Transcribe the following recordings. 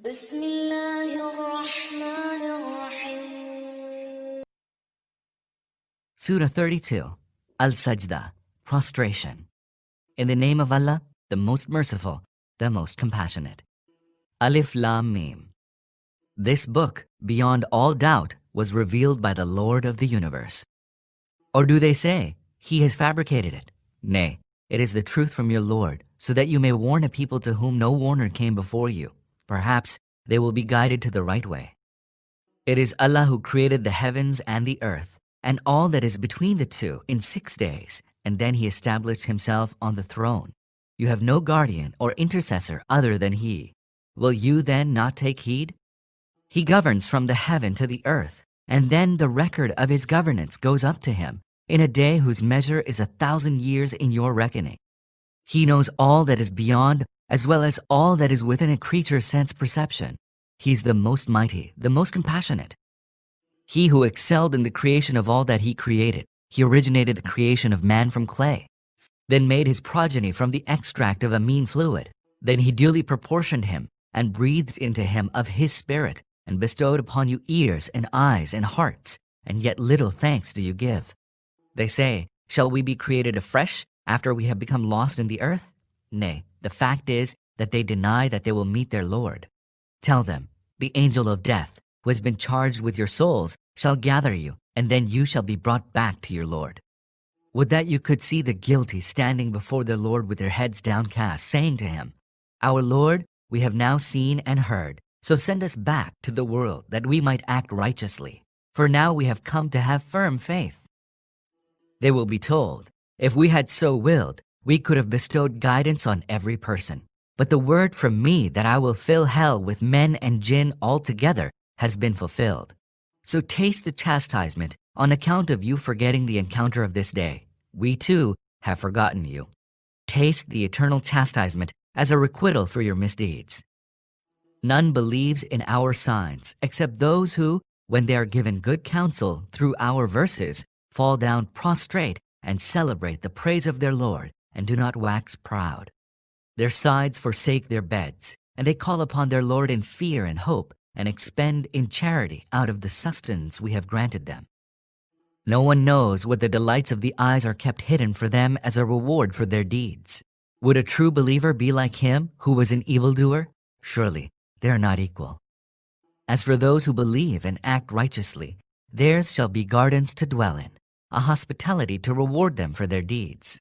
بسم الله الرحمن الرحيم. Surah 32, As-Sajdah, Prostration. In the name of Allah, the most merciful, the most compassionate. Alif Lam Mim. This book, beyond all doubt, was revealed by the Lord of the universe. Or do they say, He has fabricated it? Nay, it is the truth from your Lord, so that you may warn a people to whom no warner came before you. Perhaps they will be guided to the right way. It is Allah who created the heavens and the earth, and all that is between the two in 6 days, and then He established Himself on the throne. You have no guardian or intercessor other than He. Will you then not take heed? He governs from the heaven to the earth, and then the record of His governance goes up to Him in a day whose measure is 1,000 years in your reckoning. He knows all that is beyond as well as all that is within a creature's sense perception. He's the most mighty, the most compassionate. He who excelled in the creation of all that He created, He originated the creation of man from clay, then made his progeny from the extract of a mean fluid. Then He duly proportioned him and breathed into him of His spirit and bestowed upon you ears and eyes and hearts, and yet little thanks do you give. They say, shall we be created afresh after we have become lost in the earth? Nay, the fact is that they deny that they will meet their Lord. Tell them, the angel of death, who has been charged with your souls, shall gather you, and then you shall be brought back to your Lord. Would that you could see the guilty standing before their Lord with their heads downcast, saying to Him, Our Lord, we have now seen and heard, so send us back to the world that we might act righteously, for now we have come to have firm faith. They will be told, if we had so willed, we could have bestowed guidance on every person. But the word from me that I will fill hell with men and jinn altogether has been fulfilled. So taste the chastisement on account of you forgetting the encounter of this day. We too have forgotten you. Taste the eternal chastisement as a requital for your misdeeds. None believes in our signs except those who, when they are given good counsel through our verses, fall down prostrate and celebrate the praise of their Lord and do not wax proud. Their sides forsake their beds, and they call upon their Lord in fear and hope, and expend in charity out of the sustenance we have granted them. No one knows what the delights of the eyes are kept hidden for them as a reward for their deeds. Would a true believer be like him who was an evildoer? Surely they are not equal. As for those who believe and act righteously, theirs shall be gardens to dwell in, a hospitality to reward them for their deeds.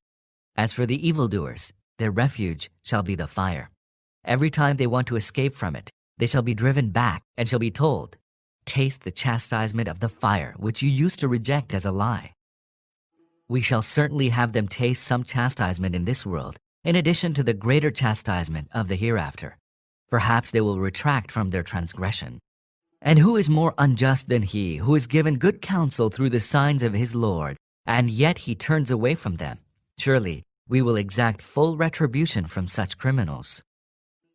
As for the evildoers, their refuge shall be the fire. Every time they want to escape from it, they shall be driven back and shall be told, Taste the chastisement of the fire which you used to reject as a lie. We shall certainly have them taste some chastisement in this world, in addition to the greater chastisement of the hereafter. Perhaps they will retract from their transgression. And who is more unjust than he who is given good counsel through the signs of his Lord, and yet he turns away from them? Surely we will exact full retribution from such criminals.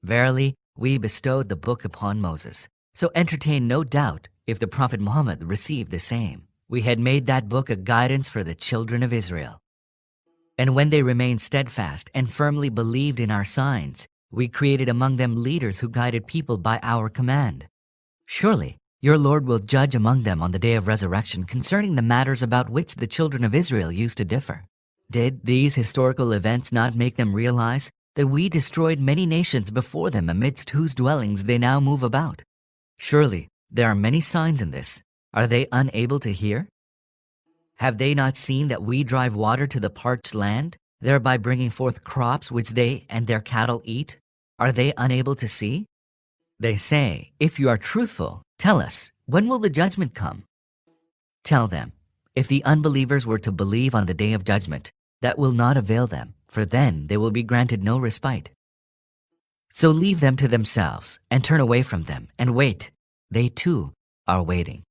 Verily, we bestowed the book upon Moses, so entertain no doubt if the Prophet Muhammad received the same. We had made that book a guidance for the children of Israel. And when they remained steadfast and firmly believed in our signs, we created among them leaders who guided people by our command. Surely, your Lord will judge among them on the day of resurrection concerning the matters about which the children of Israel used to differ. Did these historical events not make them realize that we destroyed many nations before them amidst whose dwellings they now move about? Surely, there are many signs in this. Are they unable to hear? Have they not seen that we drive water to the parched land, thereby bringing forth crops which they and their cattle eat? Are they unable to see? They say, if you are truthful, tell us, when will the judgment come? Tell them, if the unbelievers were to believe on the day of judgment, that will not avail them, for then they will be granted no respite. So leave them to themselves and turn away from them and wait. They too are waiting.